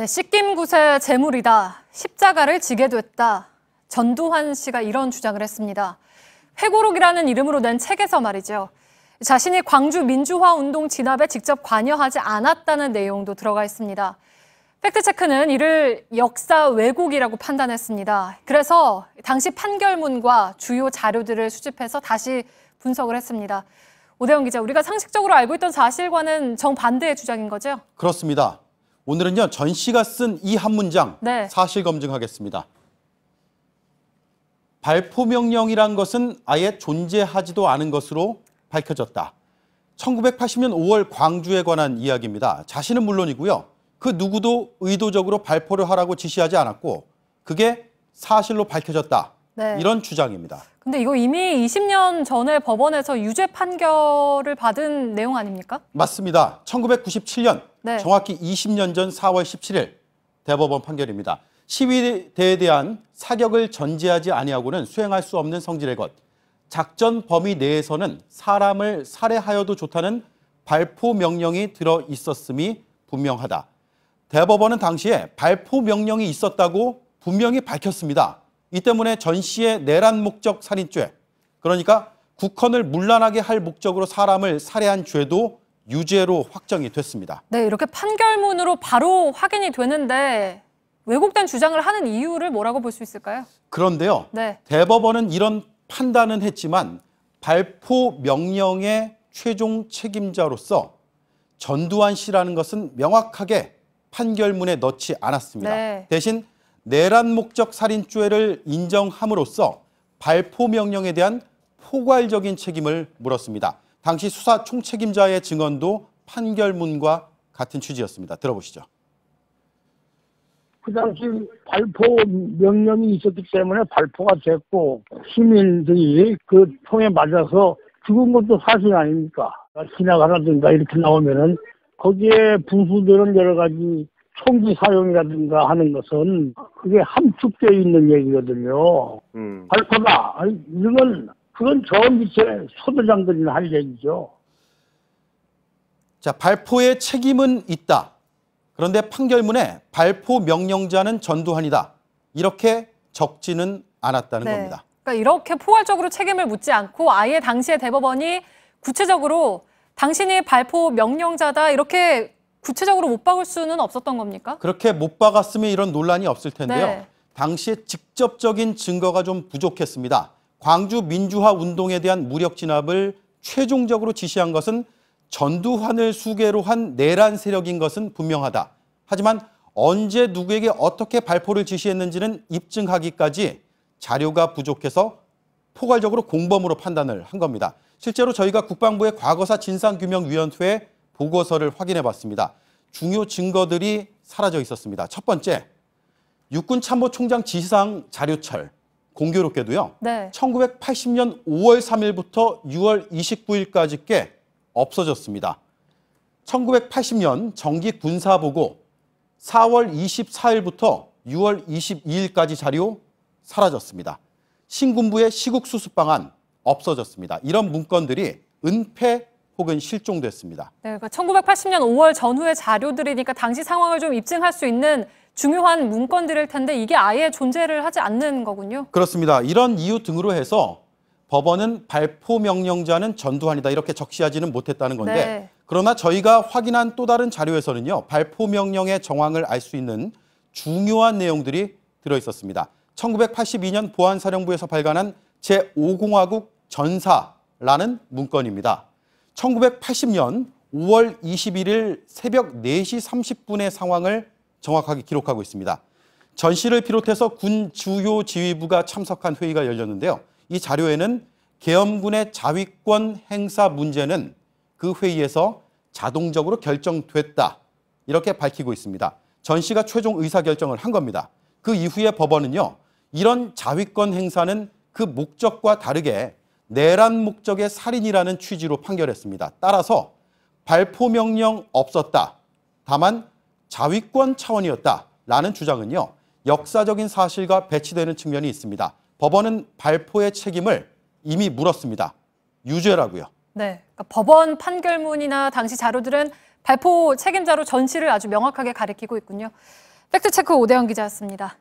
네, 씻김굿의 재물이다. 십자가를 지게 됐다. 전두환 씨가 이런 주장을 했습니다. 회고록이라는 이름으로 낸 책에서 말이죠. 자신이 광주 민주화 운동 진압에 직접 관여하지 않았다는 내용도 들어가 있습니다. 팩트체크는 이를 역사 왜곡이라고 판단했습니다. 그래서 당시 판결문과 주요 자료들을 수집해서 다시 분석을 했습니다. 오대영 기자, 우리가 상식적으로 알고 있던 사실과는 정반대의 주장인 거죠? 그렇습니다. 오늘은요, 전 씨가 쓴 이 한 문장 사실 검증하겠습니다. 발포 명령이란 것은 아예 존재하지도 않은 것으로 밝혀졌다. 1980년 5월 광주에 관한 이야기입니다. 자신은 물론이고요. 그 누구도 의도적으로 발포를 하라고 지시하지 않았고 그게 사실로 밝혀졌다. 이런 주장입니다. 근데 이거 이미 20년 전에 법원에서 유죄 판결을 받은 내용 아닙니까? 맞습니다. 1997년, 정확히 20년 전 4월 17일 대법원 판결입니다. 시위대에 대한 사격을 전제하지 아니하고는 수행할 수 없는 성질의 것. 작전 범위 내에서는 사람을 살해하여도 좋다는 발포 명령이 들어 있었음이 분명하다. 대법원은 당시에 발포 명령이 있었다고 분명히 밝혔습니다. 이 때문에 전 씨의 내란 목적 살인죄, 그러니까 국헌을 문란하게 할 목적으로 사람을 살해한 죄도 유죄로 확정이 됐습니다. 네, 이렇게 판결문으로 바로 확인이 되는데 왜곡된 주장을 하는 이유를 뭐라고 볼 수 있을까요? 그런데요, 대법원은 이런 판단은 했지만 발포 명령의 최종 책임자로서 전두환 씨라는 것은 명확하게 판결문에 넣지 않았습니다. 대신 내란 목적 살인죄를 인정함으로써 발포 명령에 대한 포괄적인 책임을 물었습니다. 당시 수사 총책임자의 증언도 판결문과 같은 취지였습니다. 들어보시죠. 그 당시 발포 명령이 있었기 때문에 발포가 됐고 시민들이 그 총에 맞아서 죽은 것도 사실 아닙니까? 지나가라든가 이렇게 나오면은 거기에 부수되는 여러 가지 총기 사용이라든가 하는 것은 그게 함축되어 있는 얘기거든요. 발포다. 그건 저 밑에 소대장들이나 할 얘기죠. 자, 발포의 책임은 있다. 그런데 판결문에 발포 명령자는 전두환이다. 이렇게 적지는 않았다는 겁니다. 그러니까 이렇게 포괄적으로 책임을 묻지 않고 아예 당시에 대법원이 구체적으로 당신이 발포 명령자다 이렇게 구체적으로 못 박을 수는 없었던 겁니까? 그렇게 못 박았으면 이런 논란이 없을 텐데요. 당시에 직접적인 증거가 좀 부족했습니다. 광주 민주화 운동에 대한 무력 진압을 최종적으로 지시한 것은 전두환을 수괴로 한 내란 세력인 것은 분명하다. 하지만 언제 누구에게 어떻게 발포를 지시했는지는 입증하기까지 자료가 부족해서 포괄적으로 공범으로 판단을 한 겁니다. 실제로 저희가 국방부의 과거사 진상규명위원회에 보고서를 확인해 봤습니다. 중요 증거들이 사라져 있었습니다. 첫 번째, 육군참모총장 지시사항 자료철. 공교롭게도요. 1980년 5월 3일부터 6월 29일까지께 없어졌습니다. 1980년 정기 군사보고 4월 24일부터 6월 22일까지 자료 사라졌습니다. 신군부의 시국수습방안 없어졌습니다. 이런 문건들이 은폐 혹은 실종됐습니다. 그러니까 1980년 5월 전후의 자료들이니까 당시 상황을 좀 입증할 수 있는 중요한 문건들일 텐데 이게 아예 존재를 하지 않는 거군요. 그렇습니다. 이런 이유 등으로 해서 법원은 발포 명령자는 전두환이다 이렇게 적시하지는 못했다는 건데 그러나 저희가 확인한 또 다른 자료에서는요. 발포 명령의 정황을 알 수 있는 중요한 내용들이 들어있었습니다. 1982년 보안사령부에서 발간한 제5공화국 전사라는 문건입니다. 1980년 5월 21일 새벽 4시 30분의 상황을 정확하게 기록하고 있습니다. 전 씨를 비롯해서 군 주요 지휘부가 참석한 회의가 열렸는데요. 이 자료에는 계엄군의 자위권 행사 문제는 그 회의에서 자동적으로 결정됐다. 이렇게 밝히고 있습니다. 전 씨가 최종 의사결정을 한 겁니다. 그 이후에 법원은요. 이런 자위권 행사는 그 목적과 다르게 내란 목적의 살인이라는 취지로 판결했습니다. 따라서 발포 명령 없었다. 다만 자위권 차원이었다라는 주장은요. 역사적인 사실과 배치되는 측면이 있습니다. 법원은 발포의 책임을 이미 물었습니다. 유죄라고요. 그러니까 법원 판결문이나 당시 자료들은 발포 책임자로 전 씨를 아주 명확하게 가리키고 있군요. 팩트체크 오대영 기자였습니다.